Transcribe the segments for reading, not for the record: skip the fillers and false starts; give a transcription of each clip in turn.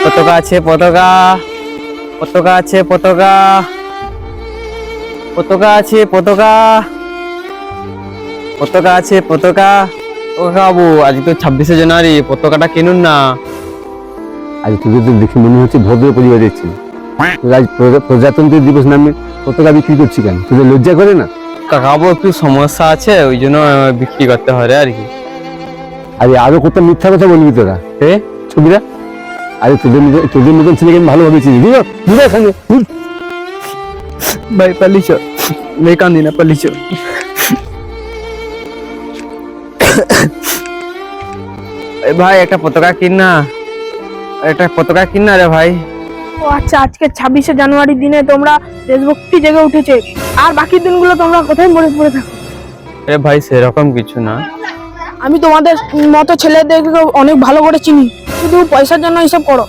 পতাকা আছে, পতাকা পতাকা আছে, পতাকা পতাকা আছে, পতাকা পতাকা আছে, পতাকা। ও বাবু, আজ তো 26শে জানুয়ারি, পতাকাটা কিনুন না। আজ তোদের তো দেখে মনে হচ্ছে ভদ্র পরিবারের ছিল। আজ প্রজাতন্ত্র দিবস নামে পতাকা বিক্রি করছি কেন? তোদের লজ্জা করে না? কাকাবু একটু সমস্যা আছে, ওই জন্য বিক্রি করতে হয় আর কি। আরে আরো কত মিথ্যা কথা বলবি তোরা? ছবিরা, আরে তোদের মতন ছেলেকে আমি ভালোভাবে চিনি। বুঝা সঙ্গে ভাই পালিছ, मैं कांदी ना পালিছ। ভাই একটা পতাকা কিন না, একটা পতাকা কিন না রে ভাই। ও আচ্ছা, আজকে 26শে জানুয়ারির দিনে তোমরা দেশভক্তি জেগে উঠেছে, আর বাকি দিনগুলো তোমরা কোথায় মরে পড়ে থাকো? আরে ভাই সেরকম কিছু না। আমি তোমাদের মতো ছেলেদেরকে অনেক ভালো করে চিনি, শুধু পয়সার জন্য এসব করো।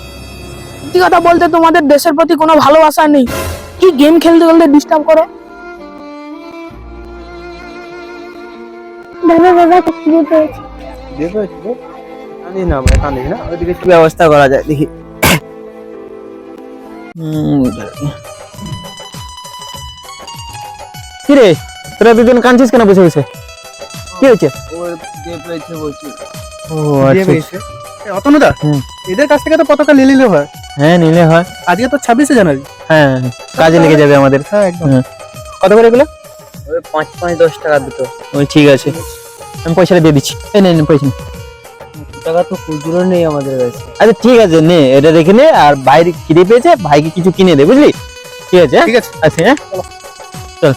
সত্যি কথা বলতে তোমাদের দেশের প্রতি কোনো ভালোবাসা নেই, কি গেম খেলতে খেলতে ডিস্টার্ব করো। দাদা দাদা খিদে পেয়েছে। দেখো কাঁদিস না ভাই, কাঁদিস না, ওইদিকে কি ব্যবস্থা করা যায় দেখি। কি রে, তোরা দুজন কাঁদছিস কেন বসে বসে? কি হয়েছে? ও দিয়ে আচ্ছা, পেয়েছে। অতনুদা, এদের কাছ থেকে তো পতাকা নিয়ে নিলে হয়। হ্যাঁ নিলে হয়। আজকে তো 26শে জানুয়ারি। হ্যাঁ কাজে লেগে যাবে আমাদের। হ্যাঁ একদম। কত করে এগুলো? ওই 5-5 10 টাকা দুটো। ওই ঠিক আছে, আমি পয়সাটা দিয়ে দিচ্ছি। এই নে পয়সা নে। টাকা তো খুচরো নেই আমাদের কাছে। আচ্ছা ঠিক আছে, নে এটা রেখে নে, আর বাইরে খিদে পেয়েছে, ভাইকে কিছু কিনে দে, বুঝলি? ঠিক আছে, ঠিক আছে। আচ্ছা হ্যাঁ চল।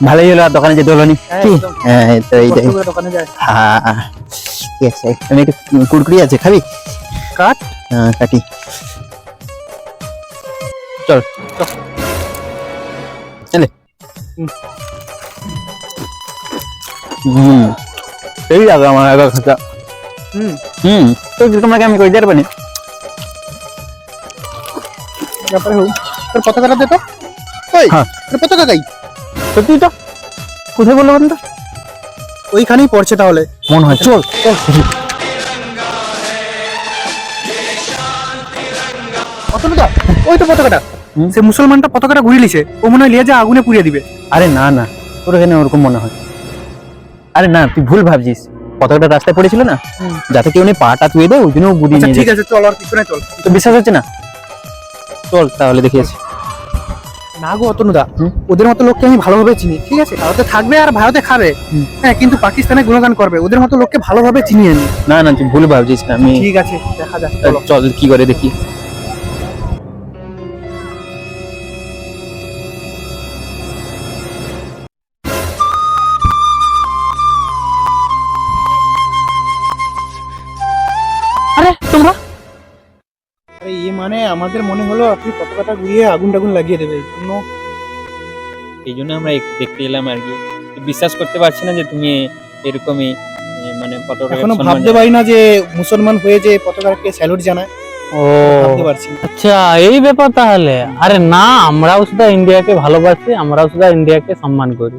ভালোই হলো আর দোকানে যেতে হলো নি। কি? হ্যাঁ তো এইটাই। দোকানে যাই। হ্যাঁ ঠিক আছে, আমি একটু কুড়কুড়ি আছে, খাবি? কাট। হ্যাঁ কাটি। চল চলে। এই যাবে আমার আগা খাতা। তো তোমাকে আমি কই দিতে পারি। ব্যাপারে হোক, তোর পতাকাটা দে তো। ওই হ্যাঁ। তোর পতাকা গাই। সত্যি তো? কোথায় বললো বলুন তো? ওইখানেই পড়ছে তাহলে। মনে হয়, চল চল। অতনুদা, ওই তো পতাকাটা। সে মুসলমানটা পতাকাটা ঘুরিয়ে লিছে, ও মনে হয় লিয়ে যা আগুনে পুড়িয়ে দিবে। আরে না না, তোর এখানে ওরকম মনে হয়। আরে না, তুই ভুল ভাবছিস। পতাকাটা রাস্তায় পড়েছিল না, যাতে কেউ নেই পাটা তুই দে, ওই জন্য বুঝিয়ে আচ্ছা নিয়ে ঠিক যায়। আছে, চল আর পিছনে চল। তো বিশ্বাস হচ্ছে না? চল তাহলে দেখিয়েছি। না গো অতনুদা, ওদের মতো লোককে আমি ভালোভাবে চিনি, ঠিক আছে? ভারতে থাকবে আর ভারতে খাবে, হ্যাঁ, কিন্তু পাকিস্তানে গুণগান করবে। ওদের মতো লোককে ভালোভাবে চিনিয়ে নি। না না, তুই ভুল ভাবছিস। আমি ঠিক আছে, দেখা যাক, চলো। চল কি করে দেখি। আরে তোমরা আরে মানে আমাদের মনে হলো আপনি পতাকাটা ঘুরিয়ে আগুন টাগুন লাগিয়ে দেবে, এই জন্য। এই জন্য আমরা একটু দেখতে এলাম আর কি। বিশ্বাস করতে পারছি না যে তুমি এরকমই মানে পতাকাকে এখনো সম্মান ভাবতে পারি না যে মুসলমান হয়ে যে পতাকাকে স্যালুট জানায়। ও ভাবতে পারছি না। আচ্ছা, এই ব্যাপার তাহলে। আরে না, আমরাও শুধু ইন্ডিয়াকে ভালোবাসি, আমরাও শুধু ইন্ডিয়াকে সম্মান করি।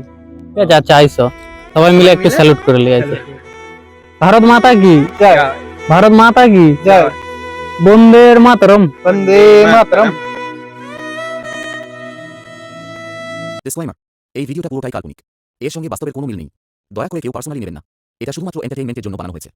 ঠিক আছে, আচ্ছা আইসো সবাই মিলে একটু স্যালুট করে লিয়ে আছে। ভারত মাতা কি জয়। ভারত মাতা কি জয়। বন্দে মাতরম। বন্দে মাতরম। ডিসক্লেমার, এই ভিডিওটা পুরোটাই কাল্পনিক। এর সঙ্গে বাস্তবের কোনো মিল নেই। দয়া করে কেউ পার্সোনালি নেবেন না। এটা শুধুমাত্র এন্টারটেইনমেন্টের জন্য বানানো হয়েছে।